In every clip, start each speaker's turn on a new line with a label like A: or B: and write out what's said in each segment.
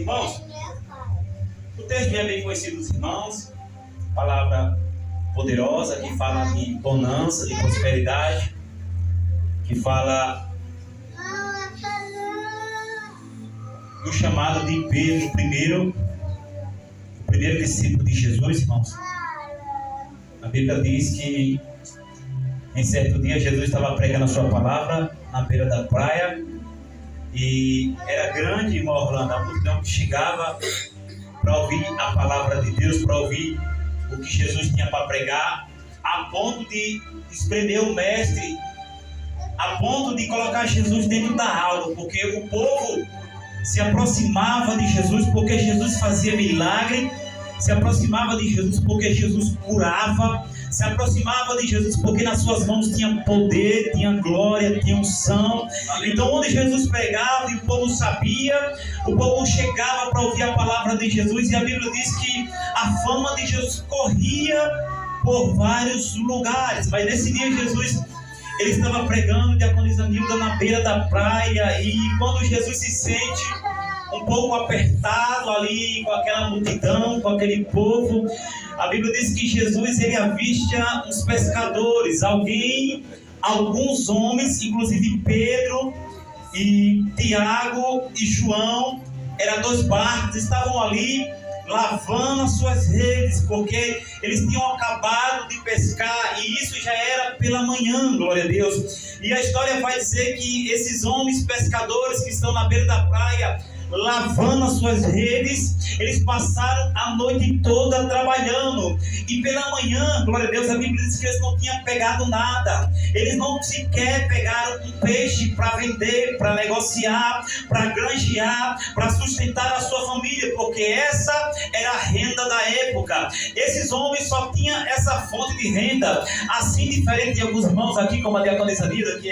A: Irmãos, o texto é bem conhecido dos irmãos, palavra poderosa que fala de bonança, de prosperidade, que fala do chamado de Pedro, o primeiro discípulo de Jesus, irmãos. A Bíblia diz que em certo dia Jesus estava pregando a sua palavra na beira da praia e era grande, irmão Orlando, a multidão que chegava para ouvir a palavra de Deus, para ouvir o que Jesus tinha para pregar, a ponto de espremer o mestre, a ponto de colocar Jesus dentro da aula, porque o povo se aproximava de Jesus porque Jesus fazia milagre, se aproximava de Jesus porque Jesus curava, se aproximava de Jesus porque nas suas mãos tinha poder, tinha glória, tinha unção. Então onde Jesus pregava e o povo sabia, o povo chegava para ouvir a palavra de Jesus, e a Bíblia diz que a fama de Jesus corria por vários lugares. Mas nesse dia Jesus, ele estava pregando, diaconisa Nilda, na beira da praia, e quando Jesus se sente um pouco apertado ali com aquela multidão, com aquele povo, a Bíblia diz que Jesus, ele avista uns pescadores, alguns homens, inclusive Pedro e Tiago e João, eram 2 barcos, estavam ali lavando as suas redes, porque eles tinham acabado de pescar, e isso já era pela manhã, glória a Deus. E a história vai dizer que esses homens pescadores que estão na beira da praia, lavando as suas redes, eles passaram a noite toda trabalhando, e pela manhã, glória a Deus, a Bíblia diz que eles não tinham pegado nada, eles não sequer pegaram um peixe para vender, para negociar, para granjear, para sustentar a sua família, porque essa era a renda da época. Esses homens só tinham essa fonte de renda, assim diferente de alguns irmãos aqui, como a diaconisa Nilda, que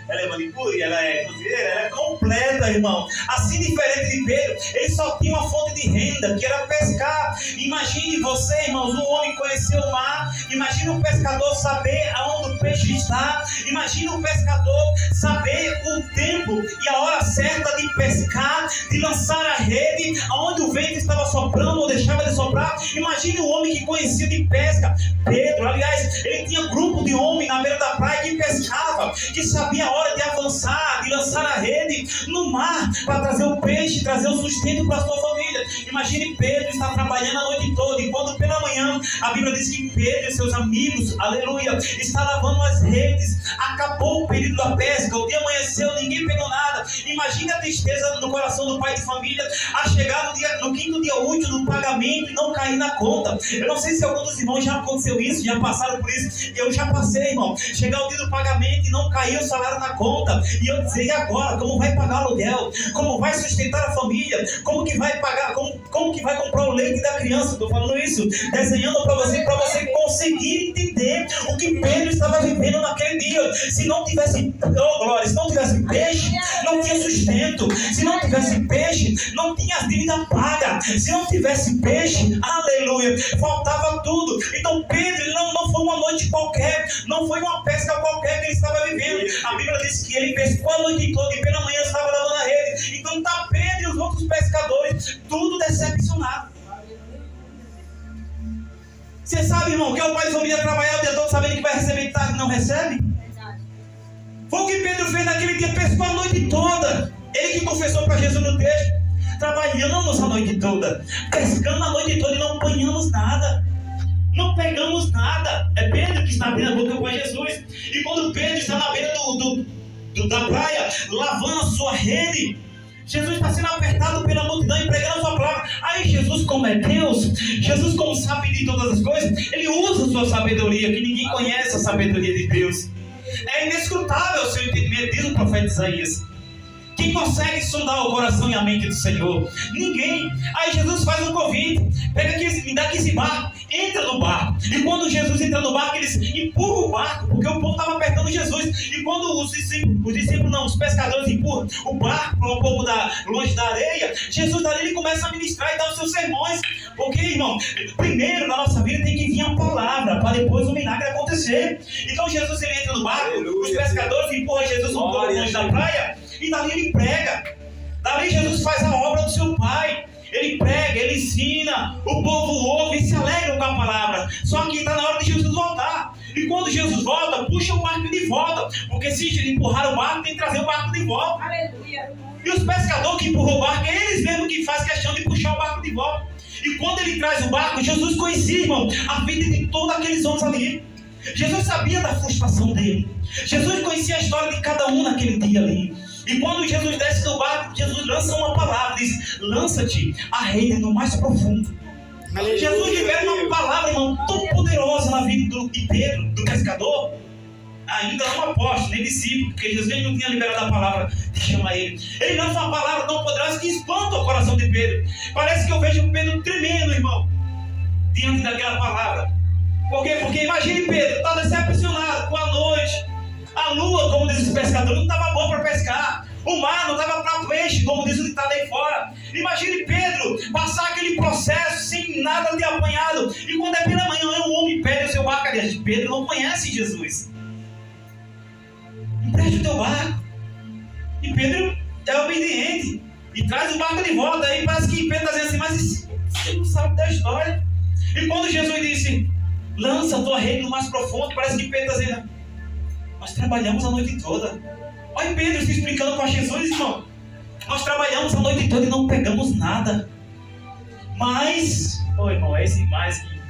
A: ela é manicure, ela é cozinheira, ela é completa, irmão. Assim diferente de Pedro, ele só tinha uma fonte de renda, que era pescar. Imagine você, irmãos, um homem conhecer o mar, imagine um pescador saber aonde o peixe está, imagine um pescador saber o tempo e a hora certa de pescar, de lançar a rede, aonde o vento estava soprando ou deixava de soprar. Imagine um homem que conhecia de pesca. Pedro, aliás, ele tinha um grupo de homens na beira da praia que pescava, que sabia a hora de avançar, de lançar a rede no mar para trazer o peixe, trazer o sustento para a sua família. Imagine Pedro estar trabalhando a noite toda, e quando pela manhã a Bíblia diz que Pedro e seus amigos, aleluia, está lavando as redes, acabou o período da pesca, o dia amanheceu, ninguém pegou nada. Imagine a tristeza no coração do pai de família a chegar no quinto dia útil do pagamento e não cair na conta. Eu não sei se algum dos irmãos já aconteceu isso, já passaram por isso. Eu já passei, irmão, chegar o dia do pagamento e não cair o salário na conta, e eu dizer: e agora? Como vai pagar o aluguel? Como vai sustentar a família? Como que vai pagar? Como que vai comprar o leite da criança? Estou falando isso, desenhando para você conseguir entender o que Pedro estava vivendo naquele dia. Se não tivesse, glória, se não tivesse peixe, não tinha sustento. Se não tivesse peixe, não tinha as dívidas pagas. Se não tivesse peixe, aleluia, faltava tudo. Então Pedro não foi uma noite qualquer, não foi uma pesca qualquer que ele estava vivendo. A Bíblia diz que ele pescou a noite toda e pela manhã estava lavando a rede. Então está Pedro e os outros pescadores, tudo decepcionado. Você sabe, irmão, que é o pai de família trabalhar o dia todo sabendo que vai receber tarde e não recebe? Foi o que Pedro fez naquele dia, pescou a noite toda. Ele que confessou para Jesus no texto: trabalhamos a noite toda, pescamos a noite toda e não apanhamos nada, não pegamos nada. É Pedro que está abrindo a boca para Jesus. E quando Pedro está na beira da praia, lavando a sua rede, Jesus está sendo apertado pela multidão e pregando a sua palavra. Aí Jesus, como é Deus, Jesus, como sabe de todas as coisas, ele usa a sua sabedoria, que ninguém conhece a sabedoria de Deus. É inescrutável o seu entendimento, diz o profeta Isaías. Quem consegue sondar o coração e a mente do Senhor? Ninguém. Aí Jesus faz um convite: pega aqui, me dá aqui esse barco, entra no barco. E quando Jesus entra no barco, eles empurram o barco, porque o povo estava apertando Jesus. E quando os pescadores empurram o barco para um pouco longe da areia, Jesus dali ele começa a ministrar e dar os seus sermões. Porque, irmão, primeiro na nossa vida tem que vir a palavra, para depois o milagre acontecer. Então Jesus ele entra no barco, aleluia, os pescadores empurram Jesus um pouco longe da praia, e dali ele prega. Dali Jesus faz a obra do seu Pai. ele ensina, o povo ouve e se alegra com a palavra. Só que está na hora de Jesus voltar. E quando Jesus volta, puxa o barco de volta. Porque se empurrar o barco, tem que trazer o barco de volta.
B: Aleluia.
A: E os pescadores que empurram o barco, é eles mesmos que fazem questão de puxar o barco de volta. E quando ele traz o barco, Jesus conhecia, irmão, a vida de todos aqueles homens ali. Jesus sabia da frustração dele. Jesus conhecia a história de cada um naquele dia ali. E quando Jesus desce do barco, Jesus lança uma palavra, diz: lança-te a rede no mais profundo. Aleluia. Jesus libera uma palavra, irmão, tão poderosa na vida de Pedro, do pescador. Ainda não apóstolo, nem discípulo, porque Jesus não tinha liberado a palavra que chama ele. Ele lança uma palavra tão poderosa que espanta o coração de Pedro. Parece que eu vejo Pedro tremendo, irmão, diante daquela palavra. Por quê? Porque imagine Pedro, está decepcionado com a noite. A lua, como diz os pescadores, não estava bom para pescar. O mar não estava para peixe, como diz o que está aí fora. Imagine Pedro passar aquele processo sem nada de apanhado. E quando é pela manhã, um homem pede o seu barco. Aliás, Pedro não conhece Jesus. Empreste o teu barco. E Pedro é obediente e traz o barco de volta. Aí parece que Pedro está dizendo assim: mas você não sabe da história. E quando Jesus disse: lança a tua rede no mais profundo, parece que Pedro está dizendo: nós trabalhamos a noite toda. Olha Pedro se explicando para Jesus, irmão. Nós trabalhamos a noite toda e não pegamos nada. Mas, irmão, é esse mais que,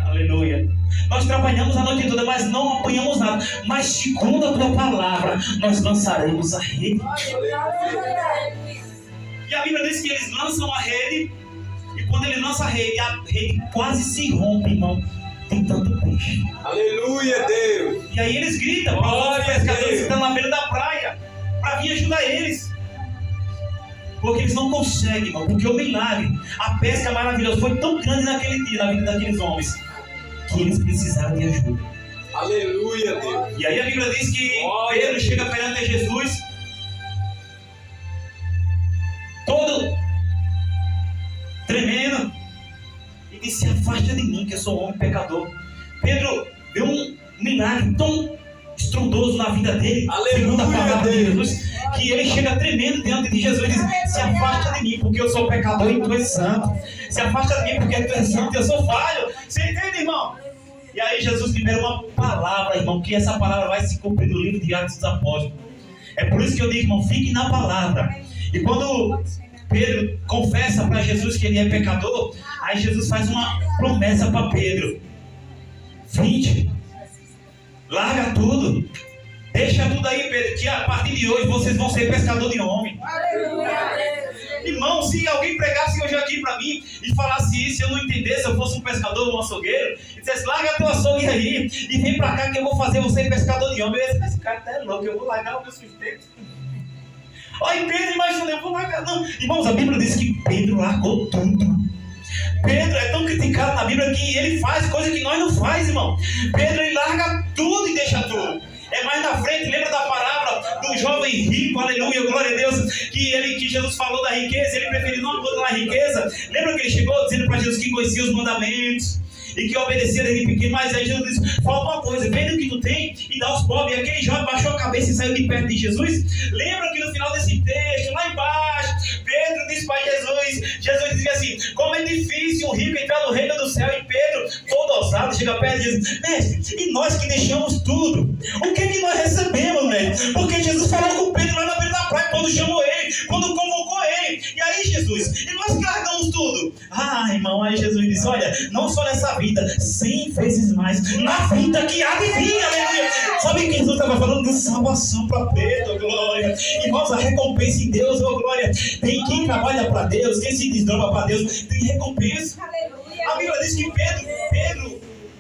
A: aleluia. Nós trabalhamos a noite toda, mas não apanhamos nada. Mas segundo a tua palavra, nós lançaremos a rede. E a Bíblia diz que eles lançam a rede. E quando ele lança a rede quase se rompe, irmão. Tem tanto peixe.
C: Aleluia, Deus.
A: E aí eles gritam para os pescadores que estão na beira da praia para vir ajudar eles. Porque eles não conseguem, irmão. Porque o milagre, a pesca maravilhosa foi tão grande naquele dia, na vida daqueles homens, que eles precisaram de ajuda.
C: Aleluia, Deus.
A: E aí a Bíblia diz que Pedro chega perante Jesus, todo tremendo, e disse: se afasta de mim, que eu sou um homem pecador. Pedro deu um milagre tão estrondoso na vida dele, segundo a palavra de Jesus, que ele chega tremendo diante de Jesus e diz: se afasta de mim, porque eu sou pecador e tu és santo. Se afasta de mim, porque tu és santo e eu sou falho. Você entende, irmão? E aí Jesus libera uma palavra, irmão, que essa palavra vai se cumprir no livro de Atos dos Apóstolos. É por isso que eu digo, irmão, fique na palavra. E quando Pedro confessa para Jesus que ele é pecador, aí Jesus faz uma promessa para Pedro: vinde, larga tudo, deixa tudo aí, Pedro, que a partir de hoje vocês vão ser pescador de homem. Irmão, se alguém pregasse hoje aqui para mim e falasse isso, eu não entendesse, eu fosse um pescador ou um açougueiro, e dissesse: larga teu açougue aí e vem para cá que eu vou fazer você pescador de homem. Eu ia dizer: esse cara tá louco, eu vou largar o meu sustento. Olha, Pedro, imagina, eu vou largar. Não, irmãos, a Bíblia diz que Pedro largou tudo. Pedro é tão criticado na Bíblia que ele faz coisa que nós não faz, irmão. Pedro, ele larga tudo e deixa tudo. É mais na frente, lembra da parábola do jovem rico, aleluia, glória a Deus, que Jesus falou da riqueza, ele preferiu não abandonar a riqueza. Lembra que ele chegou dizendo para Jesus que conhecia os mandamentos e que obedecia desde pequeno, mas aí Jesus disse: falta uma coisa, vende o que tu tem e dá aos pobres. E aquele jovem baixou a cabeça e saiu de perto de Jesus. Lembra que no final desse texto, lá embaixo, Pedro disse para Jesus dizia assim: como é difícil um rico entrar no reino do céu. E Pedro, todo ousado, chega perto e diz: mestre, e nós que deixamos tudo, o que nós recebemos, mestre? Porque Jesus falou com Pedro lá na beira da praia, quando chamou ele, quando convocou ele. E aí Jesus, e nós que largamos tudo? Irmão, aí Jesus disse: olha, não só nessa vida, 100 vezes mais na vida que há de vir, aleluia. Sabe que Jesus estava falando de salvação para Pedro, glória. Irmãos, a recompensa em Deus, glória. Tem quem trabalha para Deus, quem se desdobra para Deus, tem recompensa. A Bíblia diz que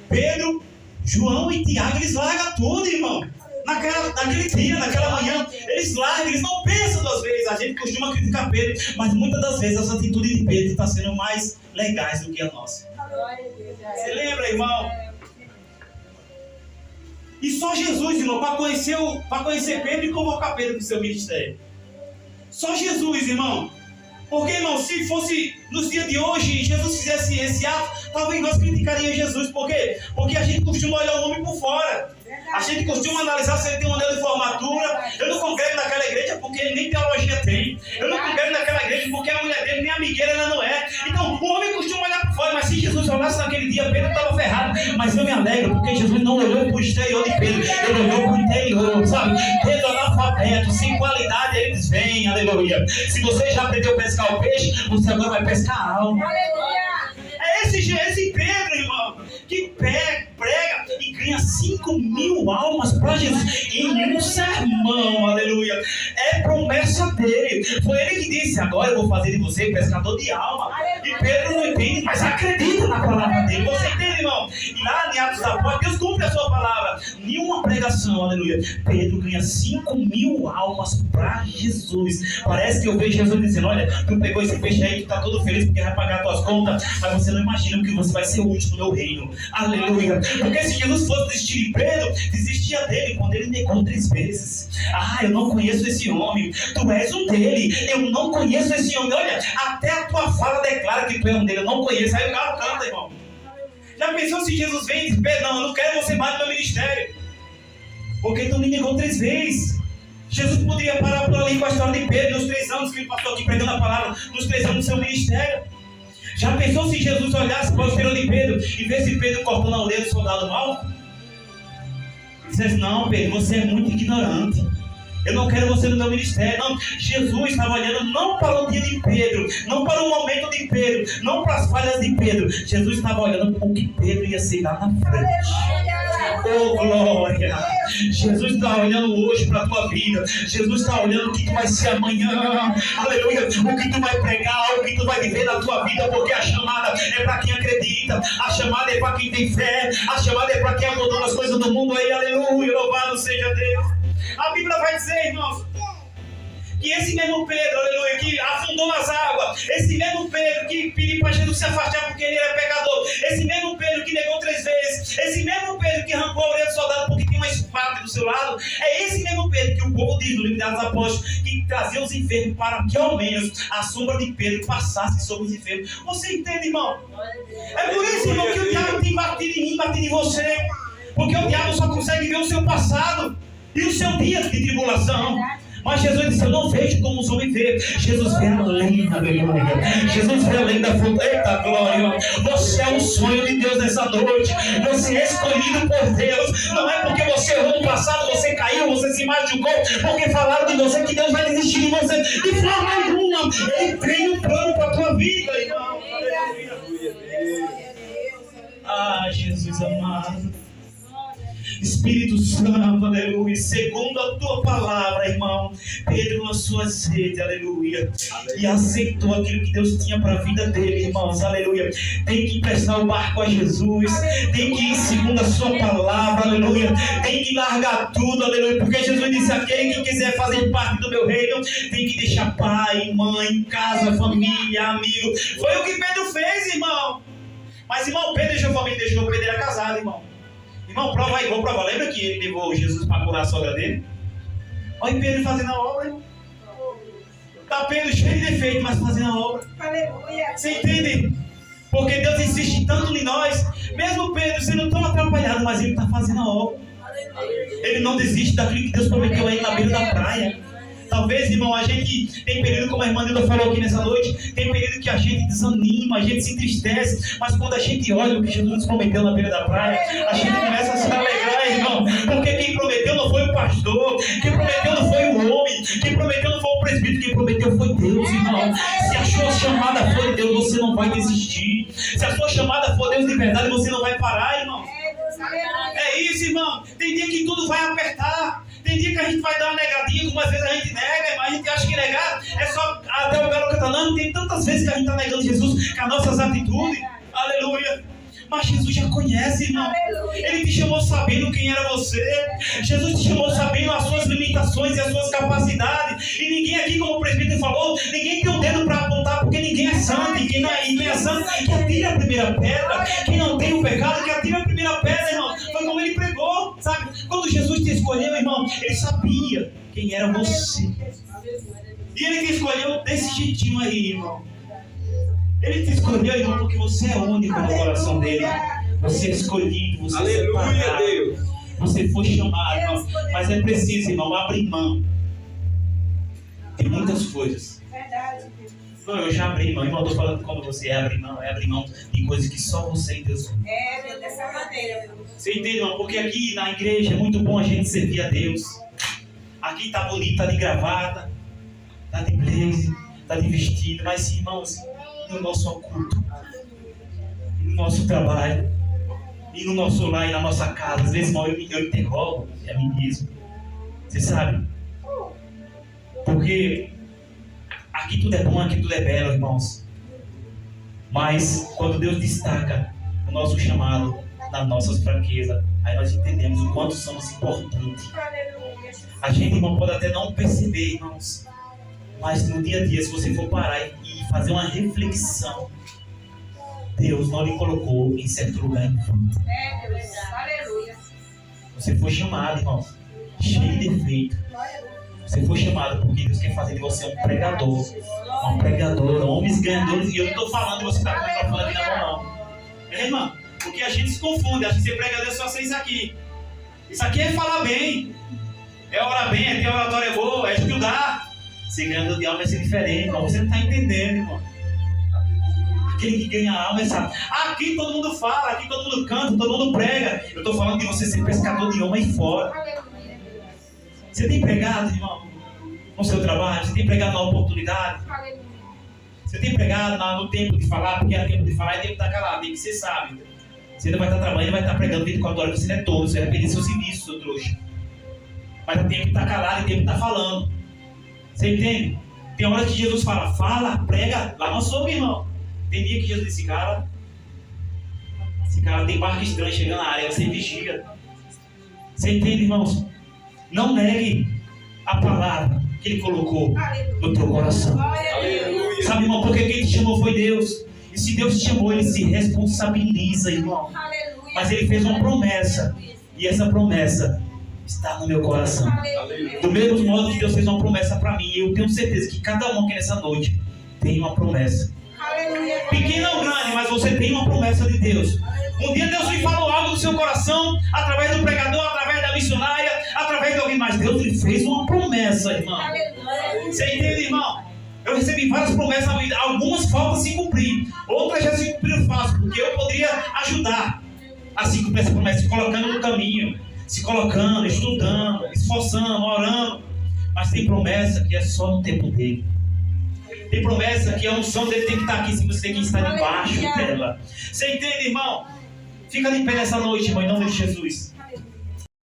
A: Pedro, João e Tiago, eles largam tudo, irmão. Naquele dia, naquela manhã, eles largam, eles não pensam duas vezes. A gente costuma criticar Pedro, mas muitas das vezes as atitudes de Pedro estão sendo mais legais do que a nossa. Você lembra, irmão? E só Jesus, irmão, para conhecer Pedro e convocar Pedro para o seu ministério. Só Jesus, irmão. Porque, irmão, se fosse nos dias de hoje, Jesus fizesse esse ato, talvez nós criticaríamos Jesus. Por quê? Porque a gente costuma olhar o homem por fora. A gente costuma analisar se ele tem um anel de formatura. Eu não congrego naquela igreja porque ele nem teologia tem. Eu não congrego naquela igreja porque a mulher dele nem amigueira ela não é. Então, o homem costuma olhar por fora. Mas se Jesus olhasse naquele dia, Pedro estava ferrado. Mas eu me alegro porque Jesus não olhou para o exterior de Pedro. Ele olhou para o interior, sabe? Pedro analfabeto, sem qualidade, eles vêm, aleluia. Se você já aprendeu a pescar o peixe, você agora vai pescar a alma. É esse Pedro, irmão, que prega e ganha 5.000 almas para Jesus em um sermão, aleluia. É promessa dele. Foi ele que disse: agora eu vou fazer de você pescador de alma. E Pedro não entende, mas acredita na palavra dele. Você entende, irmão? E lá em Atos da Apóstolos, Deus cumpre a sua palavra. Nenhuma pregação, aleluia. Pedro ganha 5.000 almas para Jesus. Parece que eu vejo Jesus dizendo: olha, tu pegou esse peixe aí, tu tá todo feliz porque vai pagar tuas contas, mas você não imagina que você vai ser útil no meu reino. Aleluia. Porque se Jesus fosse desistir de Pedro, desistia dele quando ele negou 3 vezes. Ah, eu não conheço esse homem. Tu és um dele. Eu não conheço esse homem. Olha, até a tua fala declara que tu é um dele. Eu não conheço. Aí o cara canta, irmão. Já pensou se Jesus vem e diz: Pedro, não, eu não quero você mais no meu ministério, porque tu me negou 3 vezes. Jesus poderia parar por ali com a história de Pedro, nos 3 anos que ele passou aqui pregando a palavra, nos 3 anos do seu ministério. Já pensou se Jesus olhasse para o exterior de Pedro e visse Pedro cortando a orelha do soldado mau? Dissesse: não, Pedro, você é muito ignorante. Eu não quero você no meu ministério. Não, Jesus estava olhando não para o dia de Pedro, não para o momento de Pedro, não para as falhas de Pedro. Jesus estava olhando para o que Pedro ia ser lá na frente. Oh, glória! Jesus está olhando hoje para a tua vida. Jesus está olhando o que tu vai ser amanhã. Aleluia! O que tu vai pregar, o que tu vai viver na tua vida. Porque a chamada é para quem acredita. A chamada é para quem tem fé. A chamada é para quem abandona as coisas do mundo aí. Aleluia! Louvado seja Deus! A Bíblia vai dizer, irmãos, que esse mesmo Pedro, aleluia, que afundou nas águas, esse mesmo Pedro que pediu para Jesus se afastar porque ele era pecador, esse mesmo Pedro que negou 3 vezes, esse mesmo Pedro que arrancou a orelha do soldado porque tinha uma espada do seu lado, é esse mesmo Pedro que o povo diz no livro de Atos dos Apóstolos, que trazia os enfermos para que ao menos a sombra de Pedro passasse sobre os enfermos. Você entende, irmão? É por isso, irmão, que o diabo tem batido em mim, batido em você, porque o diabo só consegue ver o seu passado e o seu dia de tribulação. Mas Jesus disse: eu não vejo como os homens veem. Jesus vê além, aleluia. Jesus vê além da fronteira. Eita glória. Você é um sonho de Deus nessa noite. Você é escolhido por Deus. Não é porque você errou no passado, você caiu, você se machucou, porque falaram de você que Deus vai desistir de você. De forma alguma. Ele tem um plano para a tua vida, irmão. Ah, Jesus amado. Espírito Santo, aleluia, segundo a tua palavra, irmão, Pedro lançou azeite, aleluia, e aceitou aquilo que Deus tinha para a vida dele, irmãos, aleluia. Tem que emprestar o barco a Jesus, tem que ir segundo a sua palavra, aleluia, tem que largar tudo, aleluia, porque Jesus disse: aquele que quiser fazer parte do meu reino tem que deixar pai, mãe, casa, família, amigo. Foi o que Pedro fez, irmão. Mas, irmão, Pedro deixou família, deixou. Pedro era casado, irmão. Irmão, prova aí, vou provar. Lembra que ele levou Jesus para curar a sogra dele? Olha Pedro fazendo a obra, irmão. Está Pedro cheio de defeito, mas fazendo a obra. Aleluia. Você entende? Porque Deus insiste tanto em nós. Mesmo Pedro sendo tão atrapalhado, mas ele está fazendo a obra. Ele não desiste daquilo que Deus prometeu aí na beira da praia. Talvez, irmão, a gente tem período, como a irmã Nilda falou aqui nessa noite, tem período que a gente desanima, a gente se entristece, mas quando a gente olha o que Jesus nos prometeu na beira da praia, a gente começa a se alegrar, irmão, porque quem prometeu não foi o pastor, quem prometeu não foi o homem, quem prometeu não foi o presbítero, quem prometeu foi Deus, irmão. Se a sua chamada for de Deus, você não vai desistir. Se a sua chamada for Deus de verdade, você não vai parar, irmão. É isso, irmão. Tem dia que tudo vai apertar. Tem dia que a gente vai dar uma negadinha, como às vezes a gente nega, mas a gente acha que negar é só até o galo catalão. Tem tantas vezes que a gente está negando Jesus com as nossas atitudes. Aleluia. Mas Jesus já conhece, irmão. Ele te chamou sabendo quem era você. Jesus te chamou sabendo as suas limitações e as suas capacidades. E ninguém aqui, como o presbítero falou, ninguém tem um dedo para apontar, porque ninguém é santo. E quem é santo, que atire a primeira pedra. Quem não tem o pecado, que atire a primeira pedra, irmão. Foi como ele pregou, sabe? Quando Jesus te escolheu, irmão, ele sabia quem era você. E Ele te escolheu desse jeitinho aí, irmão. Ele te escolheu, irmão, porque você é único no coração dele. Você é escolhido, você é separado.
C: Deus.
A: Você foi chamado, irmão. Mas é preciso, irmão, abrir mão de muitas coisas.
B: Verdade.
A: Não, eu já abri mão. Irmão, eu tô falando como você é abrir mão de coisas que só você e Deus.
B: É, dessa maneira.
A: Você entende, irmão? Porque aqui na igreja é muito bom a gente servir a Deus. Aqui tá bonito, tá de gravata, tá de blazer, tá de vestido. Mas, irmãos, no nosso culto, no nosso trabalho, e no nosso lar e na nossa casa, às vezes, irmão, eu interrogo a mim mesmo. Você sabe? Porque aqui tudo é bom, aqui tudo é belo, irmãos. Mas quando Deus destaca o nosso chamado nas nossas fraquezas, aí nós entendemos o quanto somos importantes. A gente, irmão, pode até não perceber, irmãos, mas no dia a dia, se você for parar e fazer uma reflexão, Deus não lhe colocou em certo lugar em vão.
B: É, Deus. Aleluia.
A: Você foi chamado, irmão, cheio de defeito. Você foi chamado porque Deus quer fazer de você um pregador, uma pregadora, homens ganhadores. E eu não estou falando de você estar com o microfone aqui na mão, não. É, irmão, porque a gente se confunde, acha que ser pregador é só ser isso aqui. Isso aqui é falar bem, é orar bem, é ter oratória boa, é estudar. Ser ganhador de alma vai ser diferente, irmão. Você não está entendendo, irmão. Aquele que ganha alma é sabe. Aqui todo mundo fala, aqui todo mundo canta, todo mundo prega. Eu estou falando de você ser pescador de alma aí fora. Você tem pregado, irmão, no seu trabalho? Você tem pregado na oportunidade? Você tem pregado no tempo de falar? Porque é tempo de falar e tempo de estar calado. Tem que ser sábio. Você ainda vai estar trabalhando, vai estar pregando 24 horas. Você não é tolo, você vai perder seu serviço, seu trouxa. Mas é tempo de estar calado e tempo de estar falando. Você entende? Tem horas que Jesus fala, prega, lá não soube, irmão. Tem dia que Jesus disse, esse cara tem barco estranho chegando na área, você vigia. Você entende, irmãos? Não negue a palavra que Ele colocou no teu coração.
C: Aleluia.
A: Sabe, irmão, porque quem te chamou foi Deus. E se Deus te chamou, Ele se responsabiliza, irmão. Mas Ele fez uma promessa. E essa promessa está no meu coração. Do mesmo modo que Deus fez uma promessa para mim, eu tenho certeza que cada um aqui nessa noite tem uma promessa. Pequena ou grande, mas você tem uma promessa de Deus. Um dia Deus lhe falou algo no seu coração, através do pregador, através da missionária, através de alguém mais. Deus lhe fez uma promessa, irmão. Você entende, irmão? Eu recebi várias promessas na vida, algumas faltam se cumprir, outras já se cumpriram fácil, porque eu poderia ajudar a se cumprir essa promessa, se colocando no caminho, se colocando, estudando, esforçando, orando. Mas tem promessa que é só no tempo dele. Tem promessa que a unção dele tem que estar aqui, se você tem que estar debaixo dela. Você entende, irmão? Fica de pé nessa noite, irmão, em nome de Jesus.